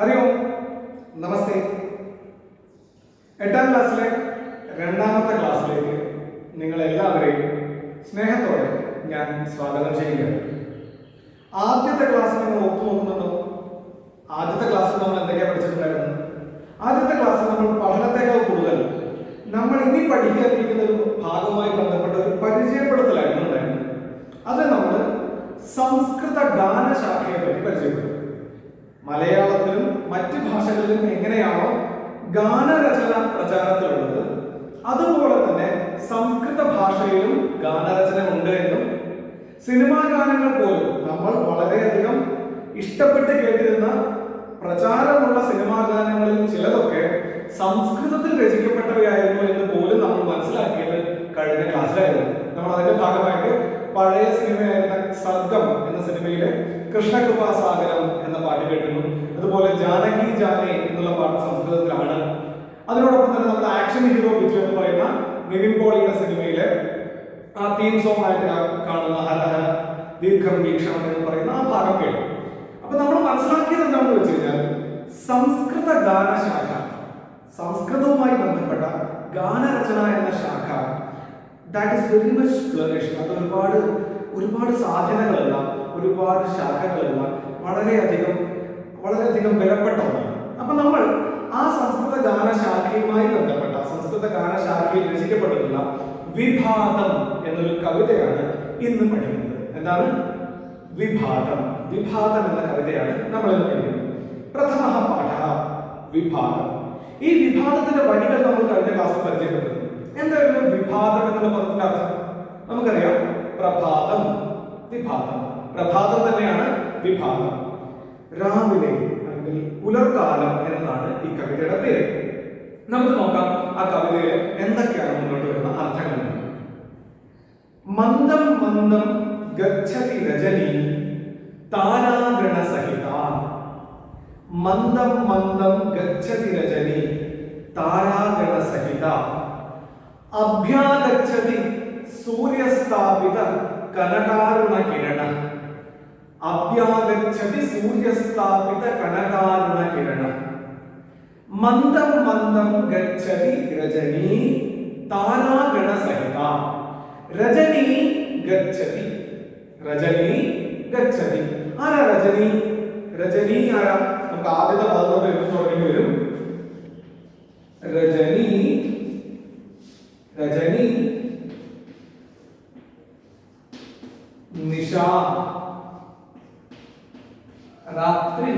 ഹരി ഓം, നമസ്തേ. 8ാം ക്ലാസ്സിലെ രണ്ടാമത്തെ ക്ലാസ്സിലേക്ക് നിങ്ങളെല്ലാവരെയും സ്നേഹത്തോടെ ഞാൻ സ്വാഗതം ചെയ്യുകയാണ്. ആദ്യത്തെ ക്ലാസ് നിങ്ങൾ ഓർത്തു നോക്കുന്നുണ്ടോ? ആദ്യത്തെ ക്ലാസ്സിൽ നമ്മൾ എന്തൊക്കെയാണ് പഠിച്ചിട്ടുണ്ടായിരുന്നു? ആദ്യത്തെ ക്ലാസ്സിൽ നമ്മൾ പഠനത്തെക്കാൾ കൂടുതൽ നമ്മൾ ഇനി പഠിക്കാനിരിക്കുന്ന ഒരു ഭാഗവുമായി ബന്ധപ്പെട്ട ഒരു പരിചയപ്പെടുത്തലായിരുന്നു ഉണ്ടായിരുന്നത്. അത് നമ്മൾ സംസ്കൃത ഗാനശാഖയെ പറ്റി പരിചയപ്പെടും. മലയാളത്തിലും മറ്റ് ഭാഷകളിലും എങ്ങനെയാണോ ഗാനരചന പ്രചാരത്തിലുള്ളത്, അതുപോലെ തന്നെ സംസ്കൃത ഭാഷയിലും ഗാനരചന ഉണ്ട് എന്നും സിനിമാ ഗാനങ്ങൾ പോലും നമ്മൾ വളരെയധികം ഇഷ്ടപ്പെട്ട് കേട്ടിരുന്ന പ്രചാരമുള്ള സിനിമാ ഗാനങ്ങളിൽ ചിലതൊക്കെ സംസ്കൃതത്തിൽ രചിക്കപ്പെട്ടവയായിരുന്നു എന്ന് പോലും നമ്മൾ മനസ്സിലാക്കിയത് കഴിഞ്ഞ ക്ലാസ്സിലായിരുന്നു. നമ്മൾ അതിന്റെ ഭാഗമായിട്ട് പഴയ സിനിമയായിരുന്ന സർഗം എന്ന സിനിമയിലെ കൃഷ്ണകൃപാസാഗരം എന്ന പാട്ട് കേട്ടിരുന്നു. അതുപോലെ ജാനകി ജാനെ എന്നുള്ള പാട്ട് സംസ്കൃതത്തിലാണ്. അതിനോടൊപ്പം തന്നെ നമ്മൾ ആക്ഷൻ ഹീറോ ബിജു എന്ന് പറയുന്ന നിവിൻ പോളിയുടെ സിനിമയിലെ ആ തീം സോങ് ആയിട്ട് കാണുന്ന ഹരഹര ദീർഘം വീക്ഷണം എന്ന് പറയുന്ന ആ ഭാഗം കേട്ടു. അപ്പൊ നമ്മൾ മനസ്സിലാക്കിയത് എന്താണെന്ന് വെച്ച് കഴിഞ്ഞാൽ സംസ്കൃത ഗാനശാഖ, സംസ്കൃതവുമായി ബന്ധപ്പെട്ട ഗാനരചന എന്ന ശാഖ, that is very much flourish. അത് ഒരുപാട് സാധ്യതകളുള്ള, ഒരുപാട് ശാഖകളുള്ള, വളരെയധികം വിലപ്പെട്ട ഒന്നാണ്. അപ്പൊ നമ്മൾ ആ സംസ്കൃത ഗാനശാഖയുമായി ബന്ധപ്പെട്ട, സംസ്കൃത ഗാനശാഖയിൽ രചിക്കപ്പെട്ടിട്ടുള്ള വിഭാതം എന്നൊരു കവിതയാണ് ഇന്ന് പഠിക്കുന്നത്. എന്താണ് വിഭാതം? വിഭാതം എന്ന കവിതയാണ് നമ്മൾ ഇന്ന് പഠിക്കുന്നത്. പ്രഥമ പാഠ വിഭാതം. ഈ വിഭാതത്തിന്റെ വരികൾ നമ്മൾ കഴിഞ്ഞ ക്ലാസ്സിൽ പരിചയപ്പെട്ടു. എന്തായിരുന്നു വിഭാതം എന്നുള്ള പദത്തിന്റെ അർത്ഥം? നമുക്കറിയാം, പ്രഭാതം, വിഭാതം. പ്രഭാതം തന്നെയാണ് വിഭാതം. രാവിലെ അല്ലെങ്കിൽ പുലർക്കാലം എന്നതാണ് ഈ കവിതയുടെ പേര്. നമുക്ക് നോക്കാം ആ കവിതയിൽ എന്തൊക്കെയാണ് മുന്നോട്ട് വരുന്ന അർത്ഥങ്ങൾ. മന്ദം മന്ദം ഗച്ഛതി രജനി താരാഗണ സഹിത. മന്ദം മന്ദം ഗച്ഛതി രജനി താരാഗണ സഹിത. അഭ്യാഗച്ഛതി സൂര്യസ്ഥാപിത കനകാരുണ കിരണ. അഭ്യാഗച്ഛതി സൂര്യസ്ഥാപിത കനകാരുണ കിരണ. മന്ദം മന്ദം ഗച്ഛതി രജനി താരാഗണ സഹിത. രജനി ഗച്ഛതി. രജനി ഗച്ഛതി. ആരാ രജനി? രജനി ആരാ? നമുക്ക് ആദ്യത്തെ പദത്തോട് എടുത്തു തുടങ്ങേണ്ടി വരും. രജനി, രജനി നിശ, രാത്രി,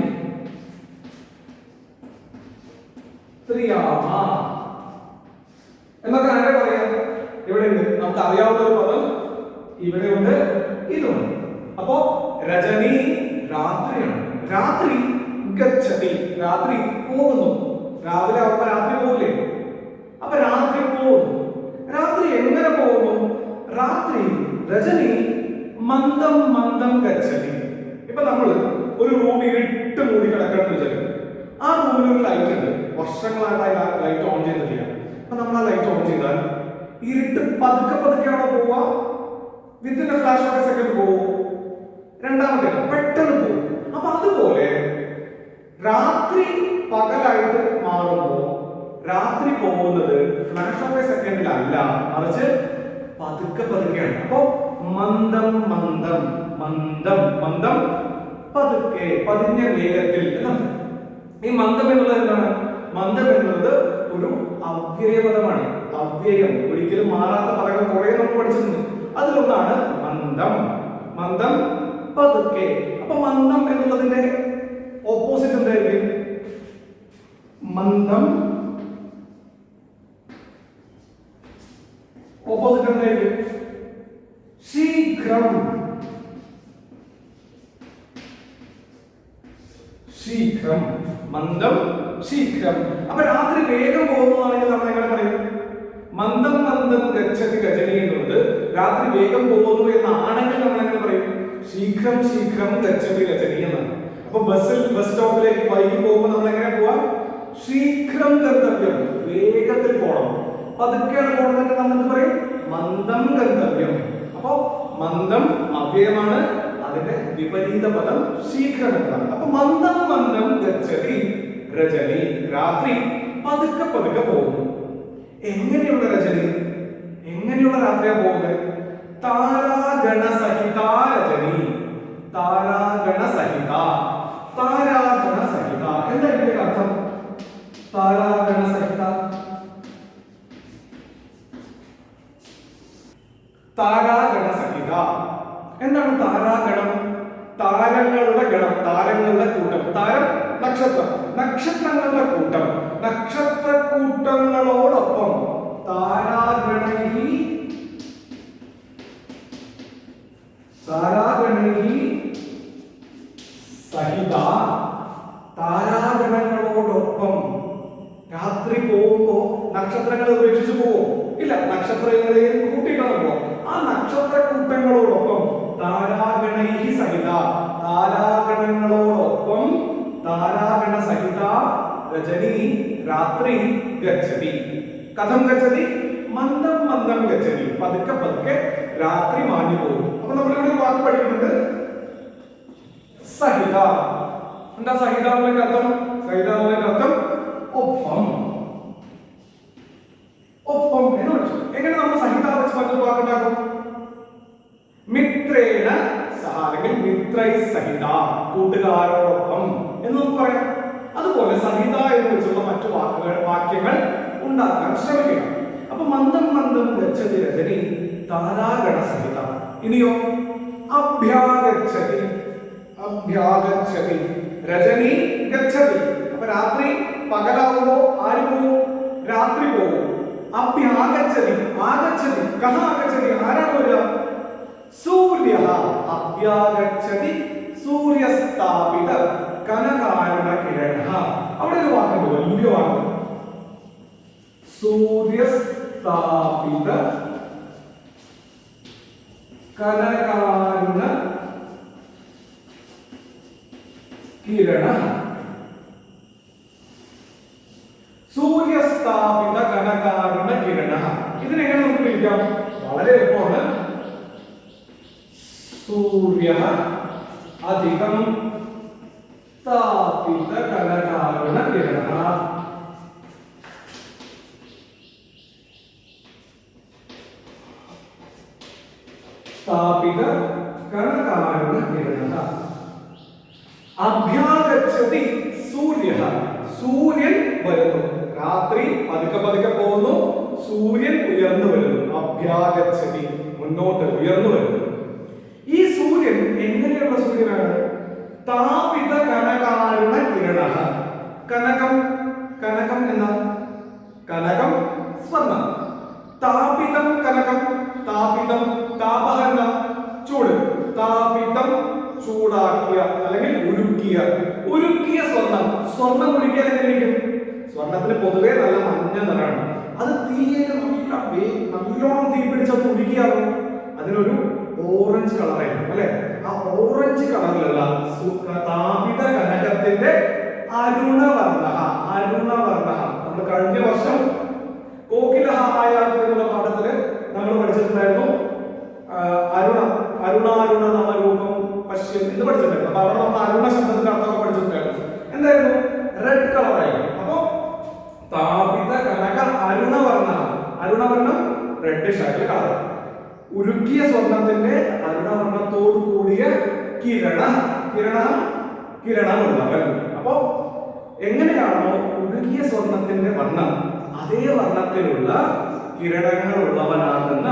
ത്രിയാമ എന്നൊക്കെ ആരെ പറയാം? ഇവിടെ ഉണ്ട്, നമുക്ക് അറിയാവുന്ന ഒരു പദം ഇവിടെ ഉണ്ട്, ഇതുണ്ട്. അപ്പോ രജനി രാത്രിയാണ്. രാത്രി ഗച്ഛതി, രാത്രി പോകുന്നു. രാവിലെ ആവുമ്പോ രാത്രി പോകില്ലേ? അപ്പൊ രാത്രി പോകുന്നു. രാത്രി എങ്ങനെ പോകുന്നു? രാത്രി രജനി മന്ദം മന്ദം ഗച്ഛതി. ഇപ്പൊ നമ്മൾ ഒരു റൂം ഇരുട്ട് മൂടി കിടക്കണം വിചാരിക്കും. ആ റൂമിൽ ഒരു ലൈറ്റ് ഉണ്ട്, വർഷങ്ങളായിട്ട് ആ ലൈറ്റ് ഓൺ ചെയ്തിട്ടില്ല. അപ്പൊ നമ്മൾ ആ ലൈറ്റ് ഓൺ ചെയ്താൽ ഇരുട്ട് പതുക്കെയാണോ പോവുക? Within A flash of A second പോവും. രണ്ടാമത്തെ പെട്ടെന്ന് പോവും. അപ്പൊ അതുപോലെ രാത്രി പകലായിട്ട് മാറുമ്പോൾ രാത്രി പോകുന്നത് ഫ്ലാഷ് ഓഫ് എ സെക്കൻഡിലല്ല, മറിച്ച് പതുക്കെയാണ്. അപ്പോ മന്ദം മന്ദം മന്ദം മന്ദം പതുക്കെ, പതിഞ്ഞ വേഗത്തിൽ എന്നാണ്. ഈ മന്ദം എന്നുള്ളത് എന്താണ്? മന്ദം എന്നുള്ളത് ഒരു അവ്യയപദമാണ്. അവ്യയം, ഒരിക്കലും മാറാത്ത പദങ്ങൾ കുറെ നമ്മൾ പഠിച്ചിട്ടുണ്ട്. അതിലൊന്നാണ് മന്ദം. മന്ദം പതുക്കെ. അപ്പൊ മന്ദം എന്നുള്ളതിന്റെ ഓപ്പോസിറ്റ് എന്തായിരിക്കും? മന്ദം ഓപ്പോസിറ്റ് എന്തായിരിക്കും? ശീഘ്രം. ശീഘ്രം, മന്ദം ശീഘ്രം. അപ്പൊ രാത്രി വേഗം പോകുന്നതാണെങ്കിൽ നമ്മൾ എങ്ങനെ പറയും? മന്ദം മന്ദം ഗച്ഛതി രജനി എന്നുള്ളത് രാത്രി വേഗം പോകുന്നു എന്നാണെങ്കിൽ നമ്മൾ എങ്ങനെ പറയും? ശീഘ്രം ശീഘ്രം ഗച്ഛതി രജനി എന്നാണ്. അപ്പൊ ബസ് സ്റ്റോപ്പിലേക്ക് വൈകി പോകുമ്പോൾ നമ്മൾ എങ്ങനെ പോവാം? ശീഘ്രം ഗന്തവ്യം, വേഗത്തിൽ പോകണം. പതുക്കെയാണ് പോകുന്നത് നമ്മൾ എന്ത് പറയും? മന്ദം ഗന്തവ്യം. അപ്പൊ മന്ദം അവ്യയമാണ്, അതിന്റെ വിപരീത പദം ശീഘ്രം എന്നാണ്. അപ്പൊ മന്ദം മന്ദം ഗച്ഛതി രജനി, രാത്രി പതുക്കെ പതുക്കെ പോകുന്നു. എങ്ങനെയുള്ള രജനി, എങ്ങനെയുള്ള രാത്രിയാ പോകുന്നത്? താരാഗണ സഹിത രജനി, താരാഗണ സഹിത, താരാഗണ സഹിത. എന്താ ഇതിന്റെ അർത്ഥം? താരാഗണ സഹിത, താരാഗണ സഹിത എന്താണ് താരാഗണം? താരങ്ങളുടെ ഗണം, താരങ്ങളുടെ കൂട്ടം. താരം നക്ഷത്രം, നക്ഷത്രങ്ങളുടെ കൂട്ടം. നക്ഷത്ര കൂട്ടങ്ങളോടൊപ്പം താരാഗണൈ, താരാഗണൈ സഹിത, താരാഗണങ്ങളോടൊപ്പം രാത്രി പോകുമ്പോ നക്ഷത്രങ്ങളെ ഉപേക്ഷിച്ച് പോവോ? ഇല്ല, നക്ഷത്രങ്ങളെയും കൂട്ടിയിട്ടാണ് പോവാ. ആ നക്ഷത്ര കൂട്ടങ്ങളോടൊപ്പം താരാഗണൈ സഹിത, താരാഗണങ്ങളോടൊപ്പം താരാഗണ സഹിത രജനി രാത്രി ഗച്ഛതി. കഥം ഗച്ഛതി? മന്ദം മന്ദം ഗച്ഛതി, പതുക്കെ പതുക്കെ രാത്രി മാഞ്ഞു പോകും. അപ്പൊ നമ്മളിവിടെ ഒരു വാക്ക് പഠിക്കുന്നുണ്ട്, സഹിത. എന്താ സഹിത എന്നതിന്റെ അർത്ഥം? സഹിത എന്നതിന്റെ അർത്ഥം ഒപ്പം, ഒപ്പം എന്ന് വിളിച്ചു. എങ്ങനെ നമ്മൾ സഹിത വെച്ച് മറ്റൊരു വാക്കുണ്ടാക്കും? മിത്രേണ സഹ, അല്ലെങ്കിൽ മിത്രൈ സഹിത, കൂട്ടുകാരോടൊപ്പം എന്ന് നമുക്ക് പറയാം. അതുപോലെ സഹിത എന്ന് വെച്ചുള്ള മറ്റു വാക്യങ്ങൾ ഉണ്ടാക്കാൻ ശ്രമിക്കുക. അപ്പൊ മന്ദം മന്ദം ഗച്ഛതി രജനി താരാഗണ സഹിത. ഇനിയോ അഭ്യാഗച്ഛതി, അഭ്യാഗച്ഛതി രജനി ഗച്ഛതി. അപ്പൊ രാത്രി പകലാവുമ്പോ ആര് പോവും? രാത്രി പോവും. അഭ്യാഗച്ഛതി, ആഗച്ഛതി, കഹ ആഗച്ഛതി, ആരാണ് വരിക? സൂര്യ. അഭ്യാഗച്ഛതി സൂര്യസ്ഥാപിത കനകാരുണ കിരണ. അവിടെ ഒരു വാക്കുണ്ട്, വലിയ വാക്ക്, സൂര്യസ്ഥാപിത കനകാരുണ കിരണ. സൂര്യസ്ഥാപിത കനകാരുണ കിരണ. ഇതിനെങ്ങനെ നമുക്ക് വിളിക്കാം? വളരെ എളുപ്പമാണ്. സൂര്യ അധികം സ്ഥാപിത കനകാരുണ കിരണ. സ്ഥാപിത കനകാരുണ കിരണ. അഭ്യാഗച്ഛതി സൂര്യ, സൂര്യൻ വരുന്നു. രാത്രി പതുക്കെ പതുക്കെ പോകുന്നു, സൂര്യൻ ഉയർന്നു വരുന്നു. അഭ്യാഗച്ഛതി, മുന്നോട്ട് ഉയർന്നു വരുന്നു. ഈ സൂര്യൻ എങ്ങനെയുള്ള സൂര്യനാണ്? താപിത കനകാരുണ കിരണ. കനകം, കനകം എന്ന കനകം സ്വർണം. താപിതം കനകം, താപിതം, താപഹ എന്ന ചൂട്. താപിതം ചൂടാക്കിയ അല്ലെങ്കിൽ ഉരുക്കിയ, ഉരുക്കിയ സ്വർണം. സ്വർണം ഉരുക്കിയാൽ എങ്ങനെയിരിക്കും? സ്വർണത്തിന് പൊതുവെ നല്ല മഞ്ഞ നിറമാണ്. അത് തീയിൽ നല്ലോണം തീ പിടിച്ചത് ഉരുക്കിയാലോ അതിനൊരു ഓറഞ്ച് കളറായിരിക്കും അല്ലെ? ആ ഓറഞ്ച് കളറിലുള്ള താപിത കനകത്തിന്റെ അരുണവർണ്ണ, അരുണവർണ്ണ. നമ്മൾ കഴിഞ്ഞ വർഷം കോകിലഹ ആയാത്ര എന്നുള്ള പാഠത്തില് നമ്മൾ പഠിച്ചിട്ടുണ്ടായിരുന്നു. അരുണ, അരുണാരുണ നവരൂപം പശ്യം എന്ന് പഠിച്ചിട്ടുണ്ടായിരുന്നു. അപ്പൊ അവിടെ നമ്മൾ അരുണ ശബ്ദത്തിന്റെ അർത്ഥമൊക്കെ പഠിച്ചിട്ടുണ്ടായിരുന്നു. എന്തായിരുന്നു? റെഡ് കളർ ആയിരുന്നു. അപ്പോ താപിത കനക അരുണവർണ്ണ, അരുണവർണ്ണം റെഡിഷ് ആയിട്ടുള്ള കളർ. ഉരുക്കിയ സ്വർണത്തിന്റെ അരുണവർണ്ണത്തോടു കൂടിയ കിരണ, കിരണ, കിരണമുള്ളവൻ. അപ്പോ എങ്ങനെയാണോ ഉരുകിയ സ്വർണത്തിന്റെ വർണ്ണം, അതേ വർണ്ണത്തിലുള്ള കിരണങ്ങൾ ഉള്ളവനാകുന്ന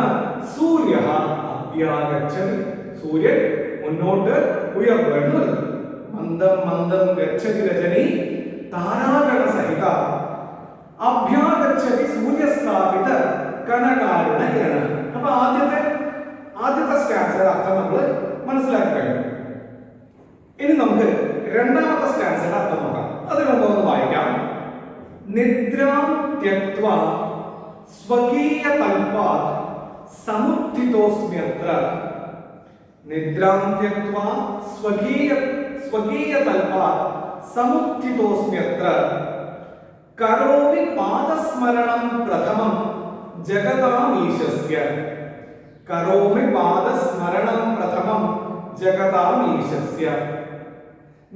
സൂര്യ അഭ്യാഗച്ഛതി. സൂര്യൻ മുന്നോട്ട് ഉയർന്നു. മന്ദം മന്ദം ഗച്ഛതി രജനി താരാഗണ സഹിത അഭ്യാഗച്ഛതി സൂര്യസ്ഥാപിത കനകാരുണ കിരണ. അപ്പൊ ആദ്യത്തെ സ്റ്റാൻസയുടെ അർത്ഥം നമ്മൾ മനസ്സിലാക്കി കഴിഞ്ഞു. ഇനി നമുക്ക് രണ്ടാമത്തെ സ്റ്റാൻസയുടെ അർത്ഥം നോക്കാം. അതിന് മുമ്പ് ഒന്ന് വായിക്കാം. നിദ്രാം ത്യക്ത്വാ സ്വകീയ തൽപാത് സമുത്ഥിതോസ്മ്യത്ര. നിദ്രാം ത്യക്ത്വാ സ്വകീയ തൽപാത് സമുത്ഥിതോസ്മ്യത്ര. കരോമി പാദസ്മരണം പ്രഥമം ജഗതാമീശസ്യ. കരോമി പാദസ്മരണം പ്രഥമം ജഗതാമീശസ്യ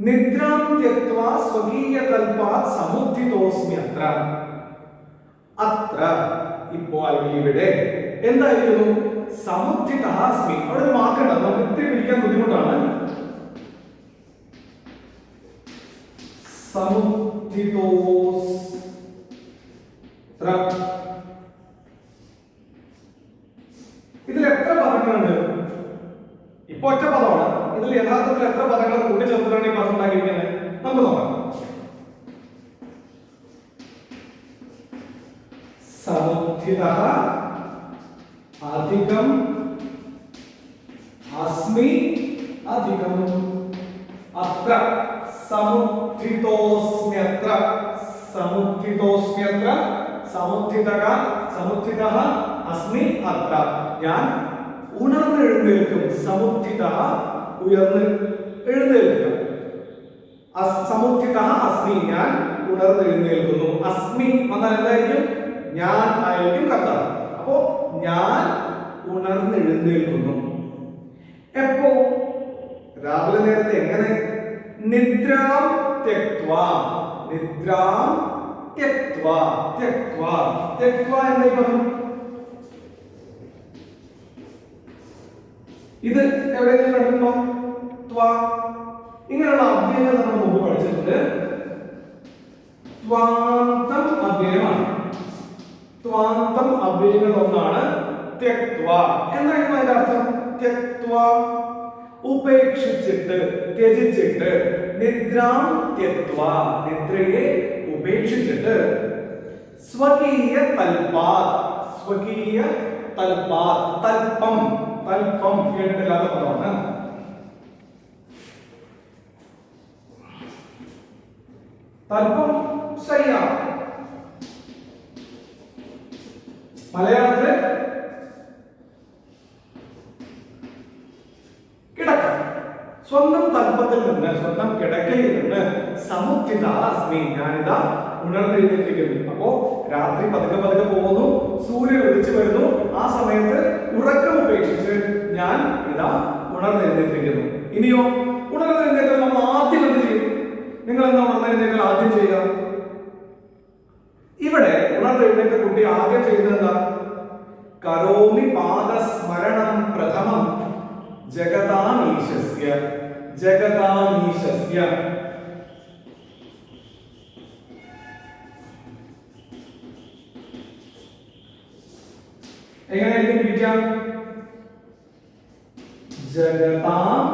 നിദ്രാം ത്യക്ത്വാ സ്വകീയ കൽപാത് സമുദ്ധിതോസ്മ്യത്ര. അത്ര ഇപ്പോൾ ഇവിടെ എന്തായിരുന്നു? സമുദ്ധിതഃ അസ്മി. അവിടെ ഒരു വാക്കുണ്ട്, നമുക്ക് ഇത്തിരി പിടിക്കാൻ ബുദ്ധിമുട്ടാണ്. സമുദ്ധിതോസ്ത്ര. ഇതിൽ എത്ര പദങ്ങളുണ്ട്? ഇപ്പൊ ഒറ്റ പദമാണ്. ഇതിൽ യഥാർത്ഥത്തിൽ എത്ര പദങ്ങൾ കൂട്ടിച്ചേർത്തിട്ടാണ് ഈ പദം ഉണ്ടാക്കിയിരിക്കുന്നത്? നമുക്ക് നോക്കാം. സമുദ്ധിതഃ അധികം അസ്മി അധികം അത്ര. സമുദ്ധിതോസ്മ്യത്ര. സമുദ്ധിതോസ്മ്യത്ര. സമുദ്ധിതഃ സമുദ്ധിതഃ അസ്മി അത്ര. ഞാൻ ഉണർന്നെഴുന്നേൽക്കും. സമുദ്ധിതഃ ഉയർന്ന് എഴുന്നേൽക്കുക. സമുദ്ധിതഃ അസ്മി ഞാൻ ഉണർന്നെഴുന്നേൽക്കുന്നു. അസ്മി എന്നാൽ എന്തായിരിക്കും? ഞാൻ ആയിരിക്കും കർത്താവ്. അപ്പോ ഞാൻ ഉണർന്നെഴുന്നേൽക്കുന്നു. എപ്പോ? രാവിലെ നേരത്തെ. എങ്ങനെ? നിദ്രാം ത്യക്ത്വാ. നിദ്രാം ത്യക്ത്വാ. ത്യക്ത്വാ. ത്യക്ത്വാ എന്തായി പറഞ്ഞു? ഇത് എവിടെയെങ്കിലും കണ്ടിട്ടുണ്ടോ? ത്വാ. ഇങ്ങനെയുള്ള അവ്യയങ്ങൾ നമ്മൾ മുമ്പ് പഠിച്ചിട്ടുണ്ട്. ത്വാന്തം അവ്യയമാണ്. ത്വാന്തം അവ്യയങ്ങൾ ഒന്നാണ് ത്യക്ത്വാ. എന്തായിരുന്നു അതിന്റെ അർത്ഥം? ത്യക്ത്വാ ഉപേക്ഷിച്ചിട്ട്, ത്യജിച്ചിട്ട്. നിദ്രാം ത്യക്ത്വാ നിദ്രയെ ഉപേക്ഷിച്ചിട്ട്. സ്വകീയ തൽപാത്. സ്വകീയ തൽപാത്. തൽപം. തൽപം കേട്ടില്ലാത്ത പദമാണ്. തൽപം ശയ്യ. മലയാളത്തില് കിടക്ക. സ്വന്തം തൽപ്പത്തിൽ നിന്ന്, സ്വന്തം കിടക്കയിൽ നിന്ന് സമുദ്ധിത അസ്മി ഞാനിതാ ഉണർന്നെഴുന്നേറ്റിരിക്കുന്നു. അപ്പോ രാത്രി പതുക്കെ പതുക്കെ പോകുന്നു, സൂര്യൻ ഉദിച്ചു വരുന്നു. ആ സമയത്ത് ഉറക്കം ഉപേക്ഷിച്ച് ഞാൻ ഇതാ ഉണർന്നെഴുന്നേറ്റിരിക്കുന്നു. ഇനിയോ ഉണർന്നെഴുന്നേറ്റാൽ നമ്മൾ ആദ്യം എന്ത് ചെയ്യും? നിങ്ങൾ എന്താ ഉണർന്നെഴുന്നേറ്റാൽ ആദ്യം ചെയ്യുക? ഇവിടെ ഉണർന്നെഴുന്നേറ്റ കുട്ടി ആദ്യം ചെയ്യുന്നത് എന്താ? കരോമി പാദസ്മരണം പ്രഥമം ജഗതാമീശസ്യ. ജഗതാമീശസ്യ. എങ്ങനെയായിരിക്കും പിടിക്കാം? ജഗതാം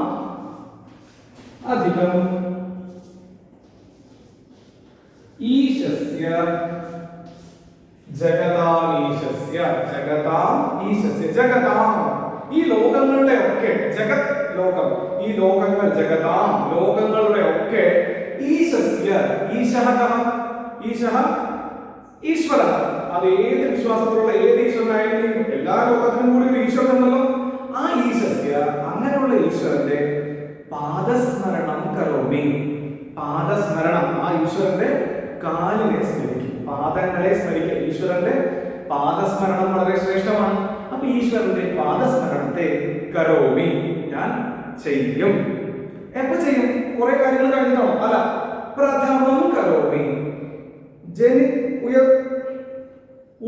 അധികം ഈശസ്യ. ജഗതാമീശസ്യ. ജഗതാം ഈശസ്യ. ജഗതാം ഈ ലോകങ്ങളുടെ ഒക്കെ, ജഗത് ലോകം, ഈ ലോകങ്ങൾ, ജഗതാം ലോകങ്ങളുടെ ഒക്കെ ഈശസ്യ. ഈശഃ ഈശഃ ഈശ്വരൻ. അത് ഏത് വിശ്വാസത്തിലുള്ള ഏത് ഈശ്വരനായാലും എല്ലാ ലോകത്തിനും കൂടി ഒരു ഈശ്വരൻ ഉണ്ടല്ലോ. ആ ഈശസ്യ അങ്ങനെയുള്ള ഈശ്വരന്റെ പാദസ്മരണം കരോമി. പാദസ്മരണം. ആ ഈശ്വരന്റെ കാലിനെ സ്മരിക്കും, പാദങ്ങളെ സ്മരിക്കുക. ഈശ്വരന്റെ പാദസ്മരണം വളരെ ശ്രേഷ്ഠമാണ്. അപ്പൊ ഈശ്വരന്റെ പാദസ്മരണത്തെ കരോമി ഞാൻ ചെയ്യും. എപ്പോ ചെയ്യും? കുറെ കാര്യങ്ങൾ കഴിഞ്ഞിട്ടാണോ? അല്ല, പ്രഥമം കരോമി.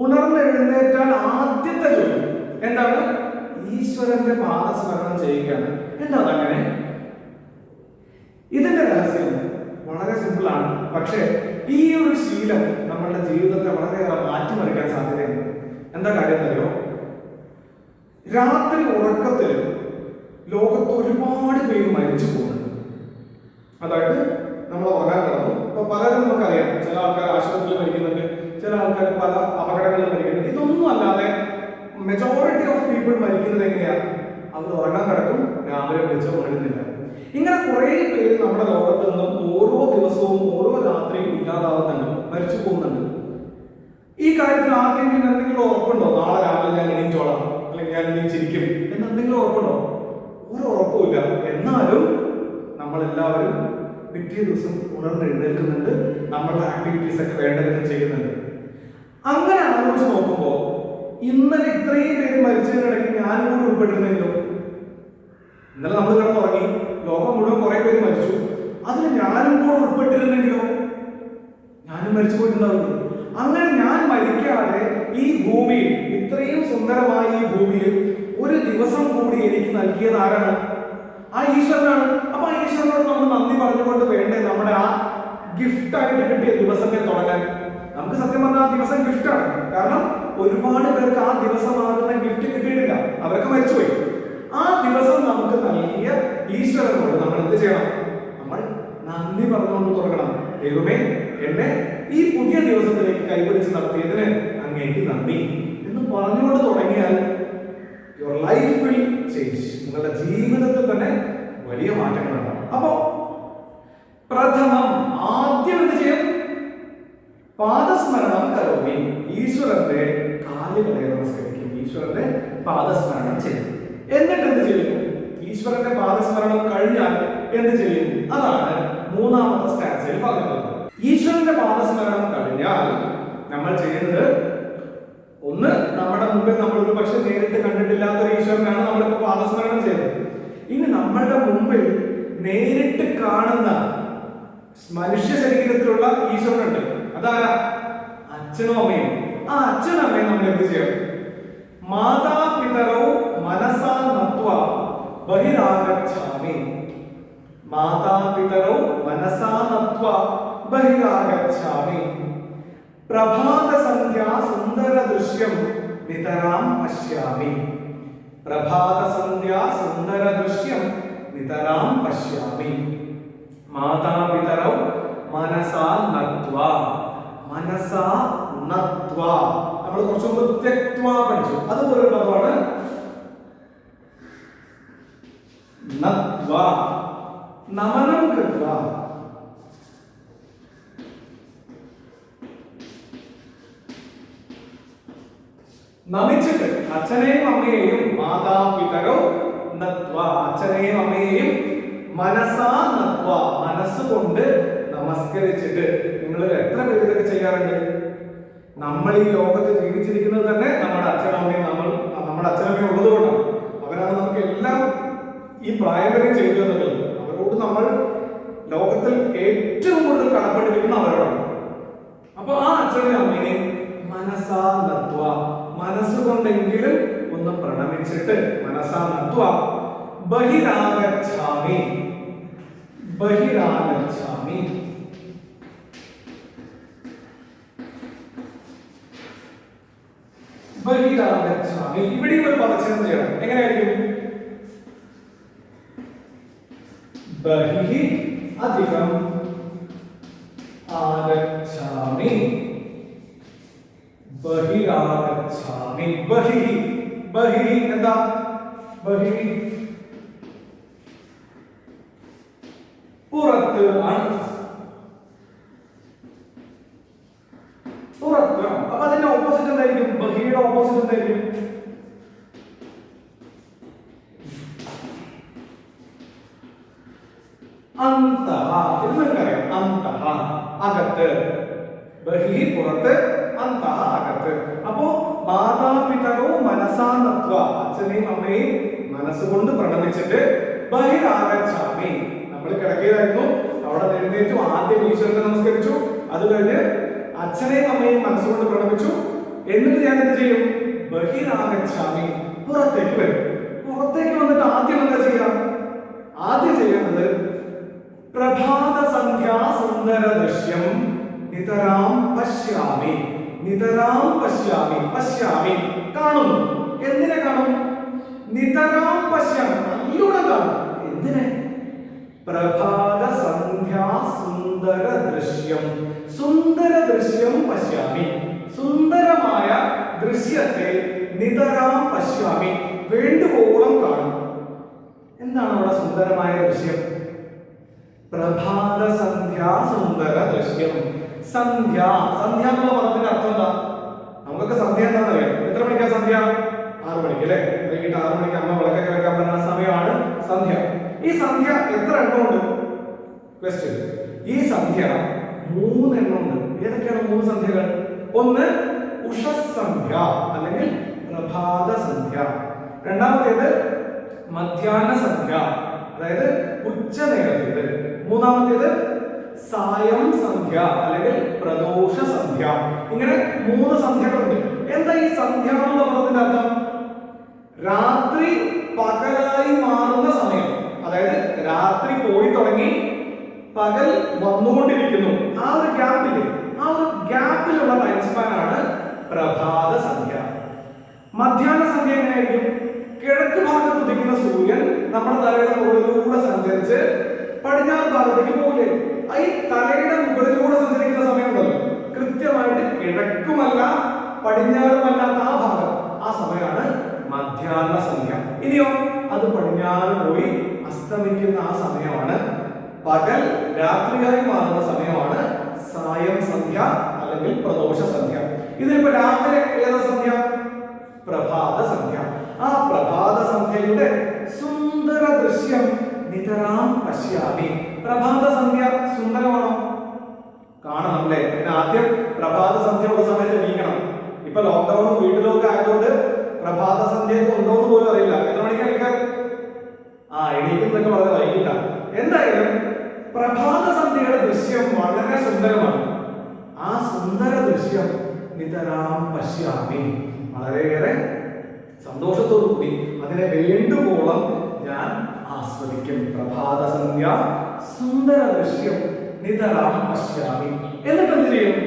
ഉണർന്നെഴുന്നേറ്റാൽ ആദ്യത്തെ ജോലി എന്താണ്? ഈശ്വരന്റെ പാദസ്മരണം ചെയ്യുകയാണ്. എന്താണ് അങ്ങനെ? ഇതിന്റെ രഹസ്യം വളരെ സിമ്പിൾ ആണ്. പക്ഷേ ഈ ഒരു ശീലം നമ്മളുടെ ജീവിതത്തെ വളരെയേറെ മാറ്റിമറിക്കാൻ സാധ്യതയുണ്ട്. എന്താ കാര്യം അറിയോ? രാത്രി ഉറക്കത്തിൽ ലോകത്ത് ഒരുപാട് പേര് മരിച്ചു പോകുന്നുണ്ട്. അതായത് നമ്മൾ ഉറങ്ങാൻ കിടന്നു. ഇപ്പൊ പലരും നമുക്കറിയാം. ചില ആൾക്കാർ ആശുപത്രിയിൽ മരിക്കുന്നുണ്ട്, ചില ആൾക്കാർ പല അപകടങ്ങളിൽ മരിക്കുന്നുണ്ട്. ഇതൊന്നും അല്ലാതെ മെജോറിറ്റി ഓഫ് പീപ്പിൾ മരിക്കുന്നത് എങ്ങനെയാണ്? അവർ ഉറങ്ങാൻ കിടക്കും, രാവിലെ വിളിച്ച് ഉണരുന്നില്ല. ഇങ്ങനെ കുറെ പേര് നമ്മുടെ ലോകത്ത് നിന്നും ഓരോ ദിവസവും ഓരോ രാത്രിയും ഇല്ലാതാവുന്നുണ്ട്, മരിച്ചു പോകുന്നുണ്ട്. ഈ കാര്യത്തിൽ ആർക്കെങ്കിലും എന്തെങ്കിലും ഉറപ്പുണ്ടോ? നാളെ രാവിലെ ഞാൻ എണീറ്റോളാം, അല്ലെങ്കിൽ ഞാൻ എണീച്ചിരിക്കും എന്ന് എന്തെങ്കിലും ഉറപ്പുണ്ടോ? ഒരു ഉറപ്പുമില്ല. എന്നാലും നമ്മളെല്ലാവരും പിറ്റേ ദിവസം ഉണർന്നെഴുന്നേൽക്കുന്നുണ്ട്, നമ്മളുടെ ആക്ടിവിറ്റീസ് ഒക്കെ വേണ്ട വിധം ചെയ്യുന്നുണ്ട്. അങ്ങനെ ആലോചിച്ച് നോക്കുമ്പോൾ ഇന്നലെ ഇത്രയും പേര് മരിച്ചതിനിടയ്ക്ക് ഞാനും കൂടി ഉൾപ്പെട്ടിരുന്നെങ്കിലും, ഇന്നലെ നമ്മൾ കിടന്ന് ലോകം മുഴുവൻ കുറെ പേര് മരിച്ചു, അതിൽ ഞാനും കൂടെ ഉൾപ്പെട്ടിരുന്നെങ്കിലോ? ഞാനും മരിച്ചു പോയിട്ടുണ്ടാവില്ലേ? അങ്ങനെ ഞാൻ മരിക്കാതെ ഈ ഭൂമിയിൽ, ഇത്രയും സുന്ദരമായ ഈ ഭൂമിയിൽ ഒരു ദിവസം കൂടി എനിക്ക് നൽകിയത് ആരാണ്? ആ ഈശ്വരനാണ്. അപ്പൊ ആ ഈശ്വരനോട് നമ്മൾ നന്ദി പറഞ്ഞുകൊണ്ട് വേണ്ടേ നമ്മുടെ ആ ഗിഫ്റ്റ് ആയിട്ട് കിട്ടിയ ദിവസത്തെ തുടങ്ങാൻ? നമുക്ക് സത്യം പറഞ്ഞാൽ ആ ദിവസം ഗിഫ്റ്റാണ്. കാരണം ഒരുപാട് പേർക്ക് ആ ദിവസമാകുന്ന ഗിഫ്റ്റ് കിട്ടിയിട്ടില്ല, അവരൊക്കെ മരിച്ചുപോയി. ആ ദിവസം നമുക്ക് നൽകിയ ഈശ്വരനോട് നമ്മൾ എന്ത് ചെയ്യണം? നമ്മൾ നന്ദി പറഞ്ഞുകൊണ്ട് തുടങ്ങണം. ദൈവമേ, എന്നെ ഈ പുതിയ ദിവസത്തിലേക്ക് കൈപിടിച്ച് നടത്തിയതിന് അങ്ങേക്ക് നന്ദി എന്ന് പറഞ്ഞുകൊണ്ട് തുടങ്ങിയാൽ യുവർ ലൈഫ് വിൽ ചേഞ്ച്. നിങ്ങളുടെ ജീവിതത്തിൽ തന്നെ വലിയ മാറ്റങ്ങളുണ്ടാവും. അപ്പോ പ്രഥമം, ആദ്യം എന്ത് ചെയ്യും? പാദസ്മരണം കരോമി. ഈശ്വരന്റെ കാലുകളെ നമസ്കരിക്കും, ഈശ്വരന്റെ പാദസ്മരണം ചെയ്യും. എന്നിട്ട് എന്ത് ചെയ്യും? ഈശ്വരന്റെ പാദസ്മരണം കഴിഞ്ഞാൽ എന്ത് ചെയ്യും? അതാണ് മൂന്നാമത്തെ സ്റ്റാൻസയിൽ പറഞ്ഞത്. ഈശ്വരന്റെ പാദസ്മരണം കഴിഞ്ഞാൽ നമ്മൾ ചെയ്യുന്നത്, ഒന്ന്, നമ്മുടെ മുമ്പിൽ നമ്മൾ ഒരു പക്ഷെ നേരിട്ട് കണ്ടിട്ടില്ലാത്ത ഒരു ഈശ്വരനാണ് നമ്മളിപ്പോ പാദസ്മരണം ചെയ്തത്. ഇനി നമ്മളുടെ മുമ്പിൽ നേരിട്ട് കാണുന്ന മനുഷ്യ ശരീരത്തിലുള്ള ഈശ്വരനുണ്ട്. അതാരാ? അച്ഛനും അമ്മയും. ആ അച്ഛനും അമ്മയും നമ്മൾ എന്ത് ചെയ്യണം? മാതാപിതരോ മനസാ നത്വാ ബഹിരാഗച്ഛാമി. മാതാപിതരോ മനസാ നത്വാ ബഹിരാഗച്ഛാമി. പ്രഭാത സന്ധ്യാ സുന്ദര ദൃശ്യം നിതരാം പശ്യാമി. പ്രഭാത സന്ധ്യാ സുന്ദര ദൃശ്യം നിതരാം പശ്യാമി. മാതാപിതരോ മനസാ നത്വാ. മനസാ നത്വാ നമ്മൾ കുറച്ചു മുമ്പ് ത്യക്ത്വാ പഠിച്ചു, അതുപോലൊരു പദമാണ് നത്വാ. നമനം കൃത്വാ. നമിച്ചിട്ട് അച്ഛനെയും അമ്മയെയും, മാതാപിതരോ നത്വാ, അച്ഛനെയും അമ്മയെയും മനസാ നത്വാ, മനസ്സുകൊണ്ട് നമസ്കരിച്ചിട്ട്. നിങ്ങൾ എത്ര പേര് ഇതൊക്കെ ചെയ്യാറുണ്ട്? നമ്മൾ ഈ ലോകത്ത് ജീവിച്ചിരിക്കുന്നത് തന്നെ നമ്മുടെ അച്ഛനമ്മയും നമ്മുടെ അച്ഛനമ്മയും ഉള്ളത് കൊണ്ടാണ്. അവരാണ് നമുക്ക് എല്ലാം ഈ പ്രായം വരെ ചെയ്തു തന്നിട്ടുള്ളത്. അവരോട് നമ്മൾ ലോകത്തിൽ ഏറ്റവും കൂടുതൽ കടപ്പെട്ടിരിക്കുന്ന അവരോടാണ്. അപ്പൊ ആ അച്ഛനെയും അമ്മേനെയും മനസാ നത്വ, മനസ്സുകൊണ്ടെങ്കിലും ഒന്ന് പ്രണമിച്ചിട്ട്, മനസാ നത്വ ബഹിരാഗച്ഛാമി. ബഹിരാഗച്ഛാമി. ബഹിരാഗച്ഛാമി. ഇവിടെയും ഒരു പദച്ഛേദം ചെയ്യണം. എങ്ങനെയായിരിക്കും? ബഹിഹി അധികം ആഗച്ഛാമി. ബഹിരാഗച്ഛാമി. ബഹിഹി. ബഹിഹി എന്താ? ബഹിഹി പുറത്ത് ആണ്. പുറത്ത്. അപ്പൊ അതിന്റെ ഓപ്പോസിറ്റ് എന്തായിരിക്കും? ബഹിയുടെ ഓപ്പോസിറ്റ് എന്തായിരിക്കും? അന്തഃ. ഇത് നിങ്ങൾക്കറിയാം. അന്തഃ അകത്ത്. ബഹി പുറത്ത്, അന്തഃ അകത്ത്. അപ്പോ മാതാപിതരോ മനസാ നത്വാ, അച്ഛനെയും അമ്മയെയും മനസ്സുകൊണ്ട് പ്രണമിച്ചിട്ട് ബഹിരാഗച്ഛാമി. നമ്മൾ കിടക്കുകയായിരുന്നു, അവിടെ എഴുന്നേറ്റു, ആദ്യം ഈശ്വരനെ നമസ്കരിച്ചു, അത് കഴിഞ്ഞ് അച്ഛനെയും അമ്മയെയും മനസ്സുകൊണ്ട് പ്രണമിച്ചു. എന്നിട്ട് ഞാൻ എന്ത് ചെയ്യും? ബഹിരാഗച്ഛാമി, പുറത്തേക്ക് വരും. പുറത്തേക്ക് വന്നിട്ട് ആദ്യം എന്താ ചെയ്യാം? ആദ്യം ചെയ്യേണ്ടത് പ്രഭാത സന്ധ്യാ സുന്ദര ദൃശ്യം നിതരാം പശ്യാമി. നിതരാം പശ്യാമി. പശ്യാമി കാണുന്നു. എന്തിനെ കാണും? നിതരാം പശ്യാമി, നല്ലോണം കാണും. എന്തിനെ? പ്രഭാത സന്ധ്യാ സുന്ദര ദൃശ്യം. സുന്ദര ദൃശ്യം പശ്യാമി. സുന്ദരമായ ദൃശ്യത്തെ നിതരാം പശ്യാമി, വേണ്ടുവോളം കാണും. എന്താണ് അവിടെ സുന്ദരമായ ദൃശ്യം? പ്രഭാത സന്ധ്യാ സുന്ദര ദൃശ്യം. സന്ധ്യ. സന്ധ്യ എന്നുള്ള പദത്തിന്റെ അർത്ഥം എന്താ? നമുക്കൊക്കെ സന്ധ്യ എന്താണെന്ന് അറിയാം. എത്ര മണിക്കാ സന്ധ്യ? 6 മണിക്ക് അല്ലെ? വൈകിട്ട് 6 മണിക്ക് അമ്മ വിളക്കൊക്കെ വെക്കാൻ പറയുന്ന സമയമാണ് സന്ധ്യ. ഈ സന്ധ്യ എത്ര എണ്ണമുണ്ട്? ക്വസ്റ്റ്യൻ. ഈ സന്ധ്യ 3 എണ്ണമുണ്ട്. ഏതൊക്കെയാണ് 3 സന്ധ്യകൾ? ഒന്ന് ഉഷസന്ധ്യ അല്ലെങ്കിൽ പ്രഭാത സന്ധ്യ. രണ്ടാമത്തേത് മധ്യാഹ്ന സന്ധ്യ. അതായത് ഉച്ച നേരത്തേത്. മൂന്നാമത്തേത് സായം സന്ധ്യ അല്ലെങ്കിൽ പ്രദോഷ സന്ധ്യ. ഇങ്ങനെ 3 സന്ധ്യകളുണ്ട്. എന്താ ഈ സന്ധ്യ എന്നുള്ള പദത്തിന്റെ അർത്ഥം? രാത്രി പകലായി മാറുന്ന സമയം. അതായത് രാത്രി പോയി തുടങ്ങി പകൽ വന്നുകൊണ്ടിരിക്കുന്നു. ആ ഒരു ഗ്യാപ്പിലുള്ള ടൈം സ്പാൻ ആണ് പ്രഭാത സന്ധ്യ. മധ്യാഹ്ന സന്ധ്യ എങ്ങനെയായിരിക്കും? കിഴക്ക് ഭാഗത്ത് ഉദിക്കുന്ന സൂര്യൻ നമ്മുടെ തലയുടെ മുകളിലൂടെ സഞ്ചരിച്ച് പടിഞ്ഞാറ് ഭാഗത്തേക്ക് പോകില്ലേ? ഈ തലയുടെ മുകളിലൂടെ സഞ്ചരിക്കുന്ന സമയമുണ്ടല്ലോ, കൃത്യമായിട്ട് കിഴക്കുമല്ല പടിഞ്ഞാറുമല്ലാത്ത ആ ഭാഗം, ആ സമയമാണ് മധ്യാഹ്ന സന്ധ്യ. ഇനിയോ അത് പടിഞ്ഞാറ് പോയി അസ്തമിക്കുന്ന ആ സമയമാണ് പകൽ രാത്രിയായി മാറുന്ന സമയമാണ് സായം സന്ധ്യ അല്ലെങ്കിൽ പ്രദോഷ സന്ധ്യ. ഇതിലിപ്പോ രാവിലെ ഏതാ സന്ധ്യ? പ്രഭാത സന്ധ്യ. ആ പ്രഭാത സന്ധ്യയുടെ സുന്ദര ദൃശ്യം നിതരാം പശ്യാമി. പ്രഭാത സന്ധ്യ സുന്ദരമാണോ? കാണണം അല്ലേ? പിന്നെ ആദ്യം പ്രഭാത സന്ധ്യ ഉള്ള സമയത്ത് എണീക്കണം. ഇപ്പൊ ലോക്ക്ഡൌണും വീട്ടിലൊക്കെ ആയതുകൊണ്ട് പ്രഭാത സന്ധ്യ ഉണ്ടോന്ന് പോലും അറിയില്ല. എത്ര മണിക്കാണ് എണീക്കാൻ? എണീക്കുന്നതൊക്കെ വളരെ വൈകിട്ടാണ്. എന്തായാലും പ്രഭാത സന്ധ്യയുടെ ദൃശ്യം വളരെ സുന്ദരമാണ്. ആ സുന്ദര ദൃശ്യം നിതരാം പശ്യാമി, വളരെയേറെ സന്തോഷത്തോടു കൂടി അതിനെ വേണ്ടുവോളം ഞാൻ ആസ്വദിക്കും. പ്രഭാത സന്ധ്യ സുന്ദര ദൃശ്യം നിതരാം പശ്യാമി. എന്നിട്ട് എന്ത് ചെയ്യും?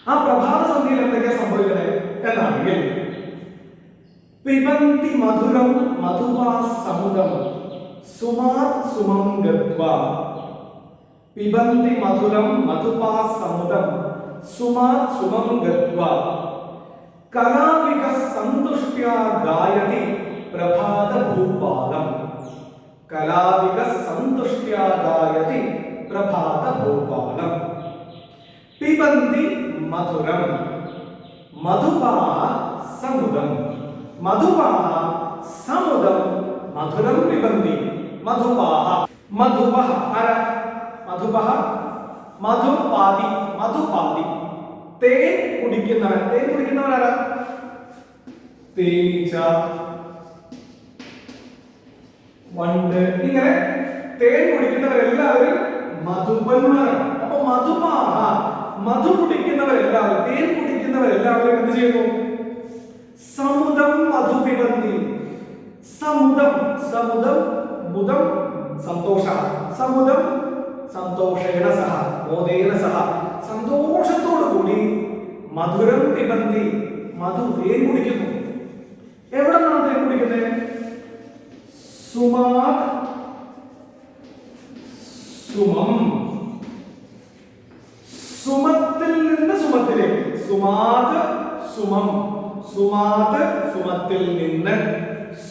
ആ പ്രഭാത സന്ധ്യയിൽ എന്തൊക്കെയാ സംഭവിക്കണേ എന്നാണെങ്കിൽ പിബന്തി മധുരം മധുവാ സമുദം സുമാത് സുമം ഗത്വാ. പിബന്തി മധുരം മധുവാ സമുദം സുമാത് സുമം ഗത്വാ കലാവിക സന്തുഷ്ട്യാ ഗായതി പ്രഭാത ഭൂപാലം. കലാവിക സന്തുഷ്ട്യാ ഗായതി പ്രഭാത ഭൂപാലം. പിബന്തി മധുരം മധുപാഃ സമുദം. മധുപാഃ സമുദം മധുരം പിബന്തി. മധുപാഃ മധുപഃ ആരാ? മധുപഃ മധുപാതി. മധുപാതി തേൻ കുടിക്കുന്നവൻ. തേൻ കുടിക്കുന്നവൻ ആരാ? തേനീച്ച, വണ്ട്, ഇങ്ങനെ തേൻ കുടിക്കുന്നവരെല്ലാവരും മധുപന്മാരാണ്. അപ്പൊ മധുപാഃ മധു കുടിക്കുന്നവരെല്ലാവരും, തേൻ കുടിക്കുന്നവരെല്ലാവരും എന്ത് ചെയ്യുന്നു? സമുദം മധു പിബന്തി. സമുദം, സമുദം മുദം സന്തോഷ, സമുദം സന്തോഷേണ സഹ മോദേന സഹ, സന്തോഷത്തോടു കൂടി മധുരം പിബന്തി, മധു തേൻ കുടിക്കുന്നു. എവിടെ നിന്നാണ് തേൻ കുടിക്കുന്നത്? സുമാത് സുമം. സുമത്തിൽ നിന്ന് സുമത്തിലേക്ക്. സുമാത് സുമം. സുമാത് സുമത്തിൽ നിന്ന്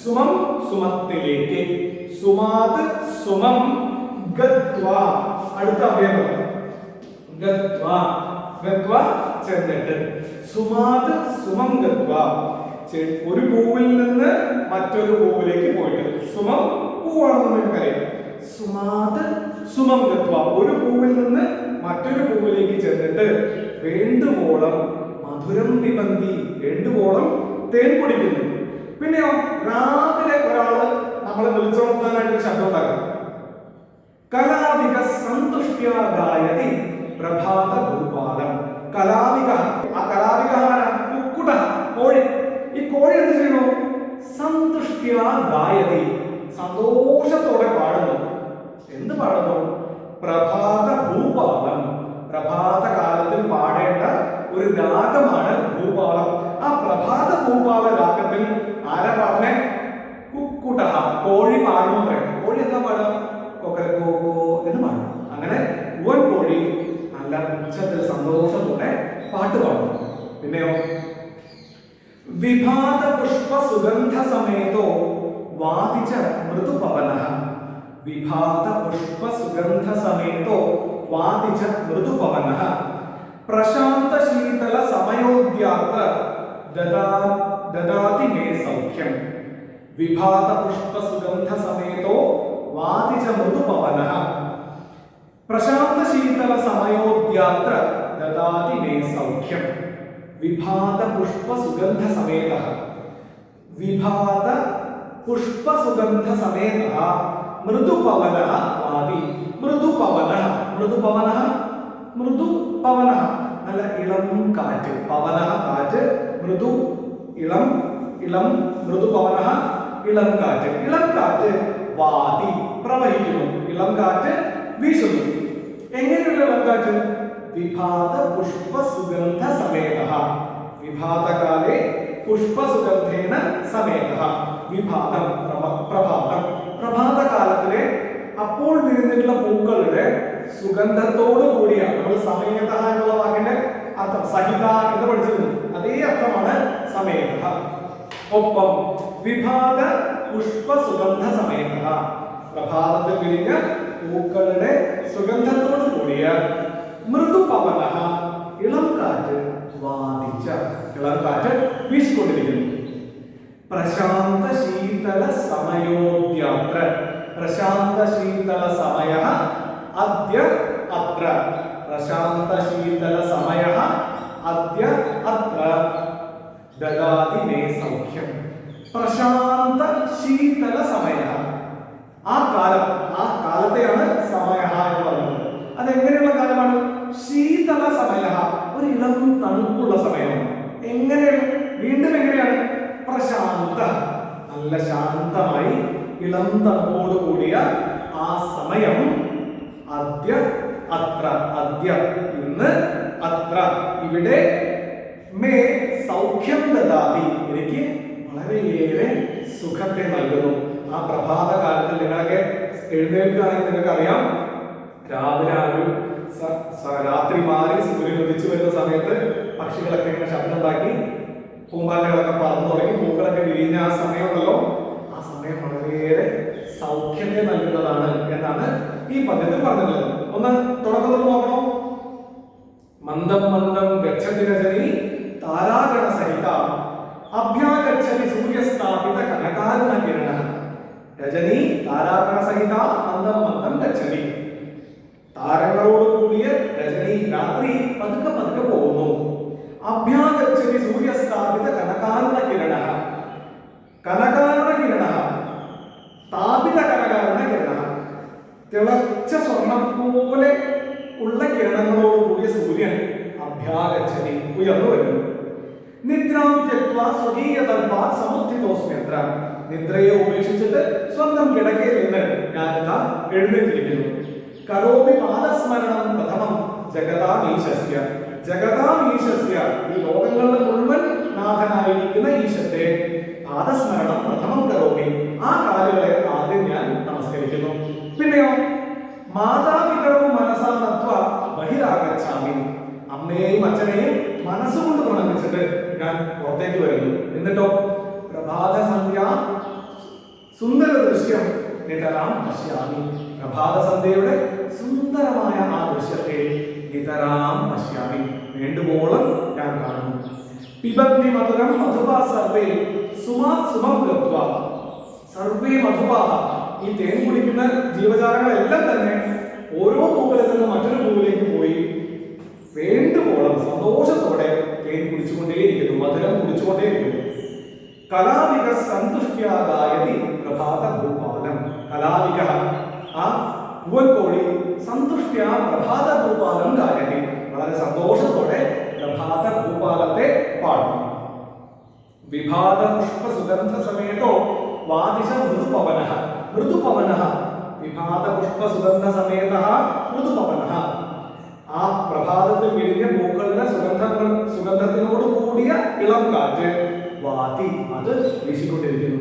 സുമം സുമത്തിലേക്ക്. സുമാത് സുമം ഗത്വാ. അടുത്ത അവയവം ഗത്വാ. ഗത്വാ ചെന്നിട്ട്. സുമാത് സുമം ഗത്വാ. ഒരു പൂവിൽ നിന്ന് മറ്റൊരു പൂവിലേക്ക് പോയിട്ട്. സുമം പൂവാണെന്ന് നിങ്ങൾക്കറിയാം. സുമാത് സുമം ഗത്വാ. ഒരു പൂവിൽ നിന്ന് മറ്റൊരു പൂവിലേക്ക് ചെന്നിട്ട് വേണ്ടുവോളം മധുരം പിബന്തി, വേണ്ടുവോളം തേൻ കുടിക്കുന്നു. പിന്നെയോ രാവിലെ ഒരാള് നമ്മളെ വിളിച്ചുണർത്താനായിട്ട് ശബ്ദം ഉണ്ടാക്കും. കലാവിക സന്തുഷ്ട്യാ ഗായതി പ്രഭാത ഭൂപാലം. കലാവിക, ആ കലാവിക കുക്കുട, കോഴി. ഈ കോഴി എന്ത് ചെയ്യുന്നു? സന്തുഷ്ട്യാ ഗായതി, സന്തോഷത്തോടെ പാടുന്നു. എന്ത് പാടുന്നു? പ്രഭാത ഭൂപാലം. പ്രഭാത കാലത്തിൽ പാടേണ്ട ഒരു രാഗമാണ് ഭൂപാലം. ആ പ്രഭാത ഭൂപാല രാഗത്തിൽ ആരാ പാടണേ? കുക്കുട, കോഴി പാടുന്നു. കോഴി എന്താ പാടുക? കൊക്കരക്കോ എന്ന് പാടും. അങ്ങനെ പൂവൻ കോഴി നല്ല ഉച്ചത്തിൽ സന്തോഷത്തോടെ പാട്ട് പാടും. പിന്നെയോ വിഭാത പുഷ്പ സുഗന്ധ സമേതോ വാദിച്ച മൃദുപവനഃ. വിഭാത പുഷ്പ സുഗന്ധ സമേതോ വാദിച്ച മൃദുപവനഃ പ്രശാന്ത ശീതല സമയോദ്യാത്ര ദദാതി മേ സൗഖ്യം. വിഭാത പുഷ്പ സുഗന്ധ സമേതോ വാദിച്ച മൃദുപവനഃ പ്രശാന്ത ശീതല സമയോദ്യാത്ര ദദാതി മേ സൗഖ്യം. വിഭാത പുഷ്പ സുഗന്ധ സമേതഃ. വിഭാത പുഷ്പസുഗന്ധ സമേതഃ മൃദുപവനഃ വാതി. മൃദുപവനഃ, മൃദുപവനഃ, മൃദുപവനഃ നല്ല ഇളം കാറ്റ്. പവനഃ കാറ്റ്, മൃദു ഇളം, ഇളം മൃദുപവനഃ ഇളം കാറ്റ്. ഇളം കാറ്റ് വാതി പ്രവഹിക്കുന്നു. ഇളം കാറ്റ് വീശുന്നു. എങ്ങനെയുള്ള ഇളം കാറ്റ്? വിഭാത പുഷ്പസുഗന്ധ സമേതഃ. വിഭാതകാലേ പുഷ്പസുഗന്ധേന സമേതഃ. വിഭാതം പ്രഭാതം, പ്രഭാതകാലത്തിലെ അപ്പോൾ വിരിഞ്ഞിട്ടുള്ള പൂക്കളുടെ സുഗന്ധത്തോടു കൂടിയ, നമ്മൾ സമേത എന്നുള്ള വാക്കിന്റെ അർത്ഥം സഹിത എന്ന് പഠിച്ചിരുന്നു, അതേ അർത്ഥമാണ് സമേത. ഒപ്പം വിഭാത പുഷ്പസുഗന്ധ സമേതഃ, പ്രഭാതത്തിൽ വിരിഞ്ഞ പൂക്കളുടെ സുഗന്ധത്തോടു കൂടിയ മൃദുപവനഃ ഇളം കാറ്റ് വാദിച്ച, ഇളം കാറ്റ് വീശിക്കൊണ്ടിരിക്കുന്നു. പ്രശാന്ത ശീതള സമയോദ്യാത്ര. പ്രശാന്ത ശീതള സമയഃ അദ്യ അത്ര. പ്രശാന്ത ശീതള സമയഃ അദ്യ അത്ര ദദാതി മേ സൗഖ്യം. പ്രശാന്ത ശീതള സമയഃ, ആ കാലം, ആ കാലത്തെയാണ് സമയഃ എന്ന് പറയുന്നത്. അതെങ്ങനെയുള്ള കാലമാണ്? ശീതള സമയഃ, ഒരു ഇളം തണുപ്പുള്ള സമയമാണ്. എങ്ങനെയാണ്? വീണ്ടും എങ്ങനെയാണ്? പ്രശാന്ത, നല്ല ശാന്തമായി ഇളം തണുപ്പോട് കൂടിയ ആ സമയം. അദ്യ അത്ര, അദ്യ ഇന്ന്, അത്ര ഇവിടെ, മേ സൗഖ്യം ദദാതി എനിക്ക് വളരെയേറെ സുഖത്തെ നൽകുന്നു. ആ പ്രഭാത കാലത്തിൽ നിങ്ങളൊക്കെ എഴുന്നേൽക്കുകയാണെങ്കിൽ നിങ്ങൾക്ക് അറിയാം, രാവിലെ ആ ഒരു രാത്രി മാറി സൂര്യൻ ഉദിച്ചു വരുന്ന സമയത്ത് പക്ഷികളൊക്കെ ഇങ്ങനെ ശബ്ദം ഉണ്ടാക്കി, പൂമ്പാറ്റകളൊക്കെ പറന്നു തുടങ്ങി, പൂക്കളൊക്കെ വിരിഞ്ഞ ആ സമയമുണ്ടല്ലോ, ആ സമയം വളരെയേറെ സൗഖ്യത്തെ നൽകുന്നതാണ് എന്നാണ് ഈ പദ്യത്തിൽ പറഞ്ഞിട്ടുള്ളത്. ഒന്ന് തുടക്കത്തിൽ നോക്കണോ? മന്ദം മന്ദം ഗച്ഛതി രജനി താരാഗണ സഹിത അഭ്യാഗച്ഛതി സൂര്യസ്ഥാപിത കനകാരുണ കിരണ. രജനി താരാഗണ സഹിത മന്ദം മന്ദം ഗച്ഛതി. താരങ്ങളോട് കൂടിയ രജനി രാത്രി പതുക്കെ പതുക്കെ പോകുന്നു. അഭ്യാഗച്ഛതി സൂര്യസ്ഥാപിത കനകാരുണ കിരണ. കനകാരുണ കിരണ, താപിത കനകാരുണ കിരണ, തിളച്ച സ്വർണം പോലെ ഉള്ള കിരണങ്ങളോട് കൂടിയ സൂര്യൻ അഭ്യാഗച്ഛതി ഉയർന്നു വരുന്നു. നിദ്രാം ത്യക്ത്വാ സ്വകീയ തൽപാത് സമുദ്ധിതോസ്മ്യത്ര. നിദ്രയെ ഉപേക്ഷിച്ചിട്ട് സ്വന്തം കിടക്കയിൽ നിന്ന് ഞാനിതാ എഴുന്നേറ്റിരിക്കുന്നു. കരോമി പാദസ്മരണം പ്രഥമം ജഗതാമീശസ്യ. ജഗതാമീശസ്യ, ഈ ലോകങ്ങളുടെ മുഴുവൻ നാഥനായിരിക്കുന്ന ഈശത്തെ പാദസ്മരണം പ്രഥമം കരോമി, ആ കാലുകളെ ആദ്യം ഞാൻ നമസ്കരിക്കുന്നു. പിന്നെയോ മാതാപിതാവും മനസാ നത്വ ബഹിരാഗച്ഛാമി. അമ്മയെയും അച്ഛനെയും മനസ്സുകൊണ്ട് പ്രണമിച്ചിട്ട് ഞാൻ പുറത്തേക്ക് വരുന്നു. എന്നിട്ടോ പ്രഭാത സന്ധ്യ സുന്ദര ദൃശ്യം നിതരാം പശ്യാമി. പ്രഭാത സന്ധ്യയുടെ സുന്ദരമായ ആ ദൃശ്യത്തെ നിതരാം പശ്യാമി, വേണ്ടുവോളം ഞാൻ കാണുന്നു. പിബന്തി മധുരം മധുപാ സർവേ സുമാത് സുമം ഗത്വ. സർവേ മധുപാ, ഈ തേൻ കുടിക്കുന്ന ജീവജാലങ്ങളെല്ലാം തന്നെ ഓരോ പൂക്കളിൽ നിന്ന് മറ്റൊരു പൂവിലേക്ക് പോയി വേണ്ടുവോളം സന്തോഷത്തോടെ തേൻ കുടിച്ചുകൊണ്ടേയിരിക്കുന്നു, മധുരം കുടിച്ചുകൊണ്ടേയിരിക്കുന്നു. കലാവിക സന്തുഷ്ട്യാദായതി പ്രഭാത ഭൂപാലം. കലാവിക, ആ പൂവൻകോഴി സന്തുഷ്ട്യ പ്രഭാത ഭൂപാലം ഗായതി, വളരെ സന്തോഷത്തോടെ പ്രഭാത ഭൂപാലത്തെ പാടുന്നു. വിഭാത പുഷ്പ സുഗന്ധ സമേതോ വാദിശ മൃദുപവനഃ. മൃദുപവനഃ, വിഭാത പുഷ്പ സുഗന്ധ സമേതഃ മൃദുപവനഃ. ആ പ്രഭാതത്തിൽ വിരിഞ്ഞ പൂക്കളുടെ സുഗന്ധത്തിനോട് കൂടിയ ഇളം കാറ്റ് വാതി, അത് വീശിക്കൊണ്ടിരിക്കുന്നു.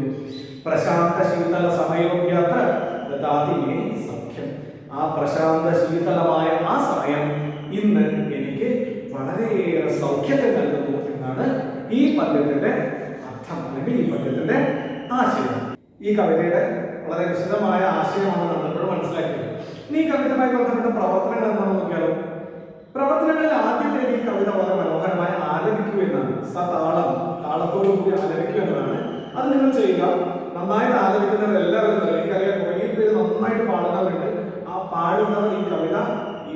പ്രശാന്ത ശീതള സമയോഗ്യാത്ര ദദാതി മേ സൗഖ്യം. ആ പ്രശാന്ത ശീതളമായ ആ സമയം ഇന്ന് എനിക്ക് വളരെയേറെ സൗഖ്യത്തെ നൽകുന്നു എന്നാണ് ഈ പദ്യത്തിന്റെ അർത്ഥം, അല്ലെങ്കിൽ ഈ പദ്യത്തിന്റെ ആശയം. ഈ കവിതയുടെ വളരെ വിശദമായ ആശയമാണ് നമ്മൾ മനസ്സിലാക്കിയത്. ഇനി ഈ കവിതയുമായി ബന്ധപ്പെട്ട പ്രവർത്തനങ്ങൾ എന്താണെന്ന് നോക്കിയാലോ. പ്രവർത്തനങ്ങളിൽ ആദ്യത്തെ ഈ കവിത വളരെ മനോഹരമായി ആലപിക്കുക എന്നാണ്. സതാളം, താളത്തോടു കൂടി ആലപിക്കുക എന്നതാണ്. അത് നിങ്ങൾ ചെയ്യുക. നന്നായിട്ട് ആലപിക്കുന്നവർ എല്ലാവരും, എനിക്കറിയാം കുറേ പേര് നന്നായിട്ട് പാടുന്നവരുണ്ട്. ആ പാടുന്നവർ ഈ കവിത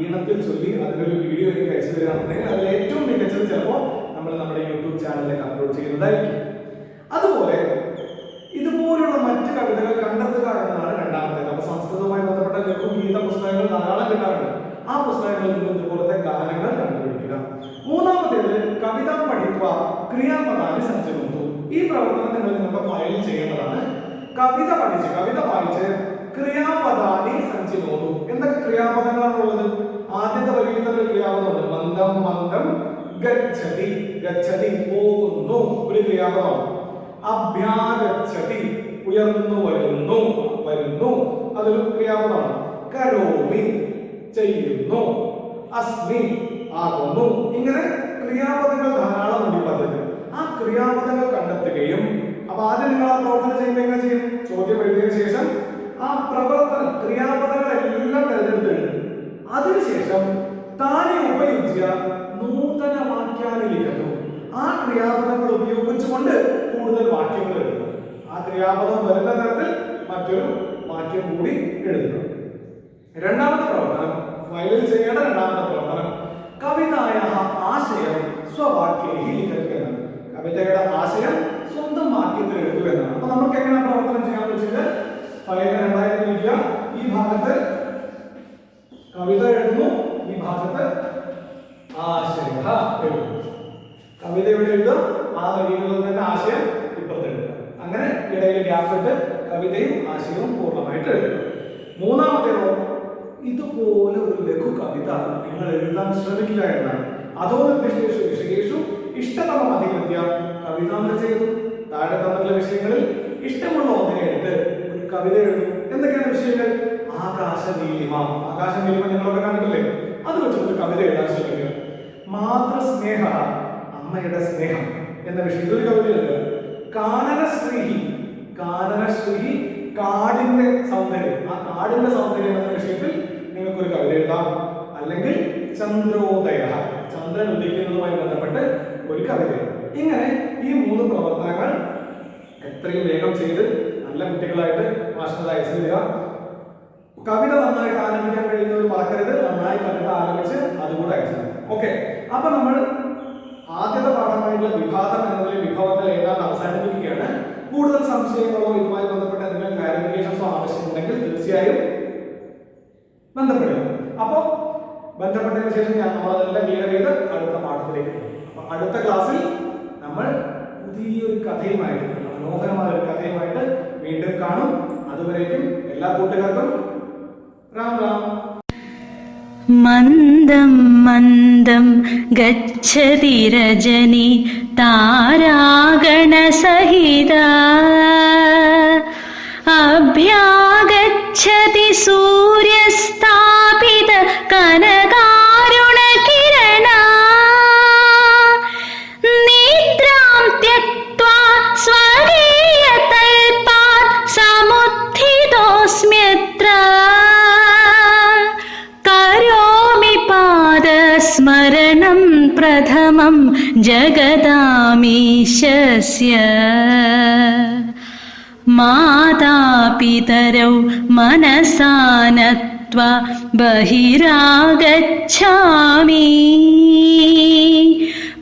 ഈണത്തിൽ ചൊല്ലി അതിനൊരു വീഡിയോ എനിക്ക് അയച്ചു തരികയാണെന്നുണ്ടെങ്കിൽ അതിൽ ഏറ്റവും മികച്ചത് ചിലപ്പോൾ നമ്മുടെ യൂട്യൂബ് ചാനലിലേക്ക് അപ്ലോഡ് ചെയ്യുന്നതായിരിക്കും. അതുപോലെ ഇതുപോലുള്ള പുസ്തകങ്ങൾ ധാരാളം കിട്ടാറുണ്ട്. ആ പുസ്തകങ്ങളിൽ നിന്ന് ഇതുപോലത്തെ ഗാനങ്ങൾ കണ്ടുപിടിക്കുക. മൂന്നാമത്തേത് കവിത പഠിക്കുക ക്രിയാപദാനി സഞ്ചരിച്ചു. ഈ പ്രവർത്തനം നിങ്ങളുടെ ഫയലിൽ ചെയ്യേണ്ടതാണ്. കവിത പഠിച്ച് കവിത വായിച്ച് ക്രിയാപദാനി സഞ്ചരിച്ചു. എന്തൊക്കെ ക്രിയാപദങ്ങളാണുള്ളത്? ആദ്യത്തെ വരിയിൽ തന്നെ ക്രിയാപദമുണ്ട്. മന്ദം മന്ദം ഗച്ഛതി, ഗച്ഛതി പോകുന്നു, ഒരു ക്രിയാപദമാണ്. അഭ്യാഗച്ഛതി ഉയർന്നു വരുന്നു, വരുന്നു, അതൊരു ക്രിയാപദമാണ്. കരോമി ചെയ്യുന്നു, അസ്മി ആകുന്നു. ഇങ്ങനെ ക്രിയാപദങ്ങൾ ധാരാളം ഉണ്ട് ഈ പദ്ധതി. ആ ക്രിയാപദങ്ങൾ കണ്ടെത്തുകയും, അപ്പൊ ആദ്യം നിങ്ങൾ ആ പ്രവർത്തനം ചെയ്യുമ്പോൾ എങ്ങനെ ചെയ്യും? ചോദ്യം എഴുതിയതിനു ശേഷം ആ പ്രവർത്തനം ക്രിയാപദങ്ങളെല്ലാം തിരഞ്ഞെടുത്ത് എഴുതും. അതിനുശേഷം താനെ ഉപയോഗിച്ച നൂതന വാക്യാനി ലിഖിതം, ആ ക്രിയാപദങ്ങൾ ഉപയോഗിച്ചുകൊണ്ട് കൂടുതൽ വാക്യങ്ങൾ എഴുതുന്നു. ആ ക്രിയാപദം വരുന്ന തരത്തിൽ മറ്റൊരു വാക്യം കൂടി എഴുതുന്നു. രണ്ടാമത്തെ പ്രവർത്തനം, ഫയലിൽ ചെയ്യേണ്ട രണ്ടാമത്തെ പ്രവർത്തനം കവിതായ ആശയം സ്വവാക്യേഹി ലിഖിതം എന്നാണ്. കവിതയുടെ ആശയം സ്വന്തം വാക്യത്തിൽ എഴുതുക എന്നാണ്. അപ്പൊ നമുക്ക് എങ്ങനെ പ്രവർത്തനം ചെയ്യാൻ വെച്ചിട്ട് ഫയലിൽ രണ്ടായിട്ട് തിരിക്കുക. ഈ ഭാഗത്ത് കവിത എഴുതുന്നു, ഈ ഭാഗത്ത് ആശയ എഴുതുന്നു. കവിത ഇവിടെ എഴുതുക, ആ വരികളിൽ തന്നെ ആശയം ഇപ്പുറത്ത് എഴുതുക. അങ്ങനെ ഇടയിൽ ഗ്യാപ്പ് ഇട്ട് കവിതയും ആശയവും പൂർണ്ണമായിട്ട് എഴുതുക. മൂന്നാമത്തേതോ ഇതുപോലെ ഒരു ലഘു കവിത നിങ്ങൾ എഴുതാൻ ശ്രമിക്കുക എന്നാണ്. അതോ നിർദ്ദിഷ്ടേഷു വിഷയേഷു ഇഷ്ടതമം അധികൃത്യ കവിതാന്ത ചെയ്തു. താഴെ തന്നിട്ടുള്ള വിഷയങ്ങളിൽ ഇഷ്ടമുള്ള ഒന്നിനെ എടുത്ത് ഒരു കവിത എഴുതും. എന്തൊക്കെയാണ് വിഷയങ്ങൾ? ആകാശനീലിമ, ആകാശനീലിമ നിങ്ങളൊക്കെ കണ്ടിട്ടില്ലേ? അത് വെച്ചിട്ട് കവിത എഴുതാൻ ശ്രമിക്കുക. മാതൃസ്നേഹ, അമ്മയുടെ സ്നേഹം എന്ന വിഷയത്തിൽ ഒരു കവിത എഴുതുക. കാനനശ്രീഹി, കാനനശ്രീഹി കാടിന്റെ സൗന്ദര്യം, ആ കാടിന്റെ സൗന്ദര്യം എന്ന വിഷയത്തിൽ നിങ്ങൾക്ക് ഒരു കവിത എഴുതാം. അല്ലെങ്കിൽ ചന്ദ്രോദയ, ചന്ദ്രൻ ഉദിക്കുന്നതുമായി ബന്ധപ്പെട്ട് ഒരു കവിത. ഇങ്ങനെ ഈ മൂന്ന് പ്രവർത്തനങ്ങൾ എത്രയും വേഗം ചെയ്ത് നല്ല കുട്ടികളായിട്ട് മാസ്റ്റർ അയച്ചു തരിക. കവിത നന്നായിട്ട് ആലപിക്കാൻ കഴിയുന്നവർ മറക്കരുത്, നന്നായി കവിത ആലപിച്ച് അതുകൂടെ അയച്ചു തരും. ഓക്കെ, അപ്പൊ നമ്മൾ ആദ്യത്തെ പാഠമായിട്ടുള്ള വിഭാഗം എന്നതിലെ വിഭവങ്ങൾ ഏതാണ്ട് അവസാനിപ്പിക്കുകയാണ്. കൂടുതൽ സംശയങ്ങളോ ഇതുമായി ബന്ധപ്പെട്ട എന്തെങ്കിലും ക്ലാരിഫിക്കേഷൻസോ ആവശ്യമുണ്ടെങ്കിൽ തീർച്ചയായും ബന്ധപ്പെടുക. അപ്പോൾ ബന്ധപ്പെട്ടതിന് ശേഷം നമ്മളതെല്ലാം ക്ലിയർ ചെയ്ത് അടുത്ത പാഠത്തിലേക്ക് പോകും. അപ്പൊ അടുത്ത ക്ലാസ്സിൽ നമ്മൾ പുതിയൊരു കഥയുമായിട്ട്, മനോഹരമായ ഒരു കഥയുമായിട്ട് വീണ്ടും കാണും. അതുവരേക്കും എല്ലാ കൂട്ടുകാർക്കും രാം രാം. മന്ദം മന്ദം ഗച്ഛതി രജനി താരാഗണസഹിത അഭ്യാഗച്ഛതി സൂര്യസ്ഥാപിത കനകാരുണകിരണ നിദ്രാം ത്യക്ത്വാ സ്വകീയതൽപാത് സമുദ്ധിതോസ്മ്യത്ര കരോമി പാദസ്മരണം പ്രഥമം ജഗദാമീശസ്യ മാതാപിതരൗ മനസാ നത്വാ ബഹിരാഗച്ഛാമി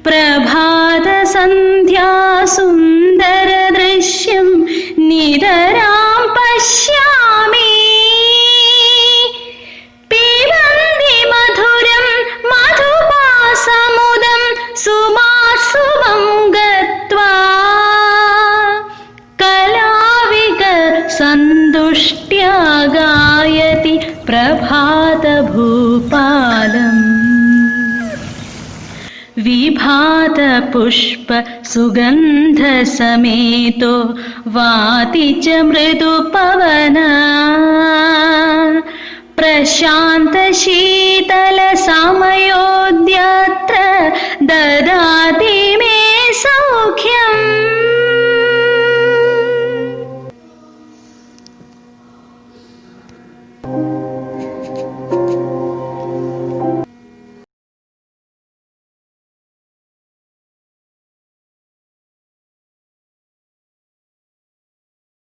പ്രഭാതസന്ധ്യാ സുന്ദരദൃശ്യം നിതരാം പശ്യാമി പിബന്തി മധുരം മധുപാസമുദം സുമാസുവം ഗത്വാ കലാവിക സന്തുഷ്ട്യാ ഗായതി പ്രഭാതഭൂപാലം വിഭാത പുഷ്പ സുഗന്ധ സമേതോ വാതി ച മൃദുപവന പ്രശാന്ത ശീതല സമയോദ്യത്ര ദദാതി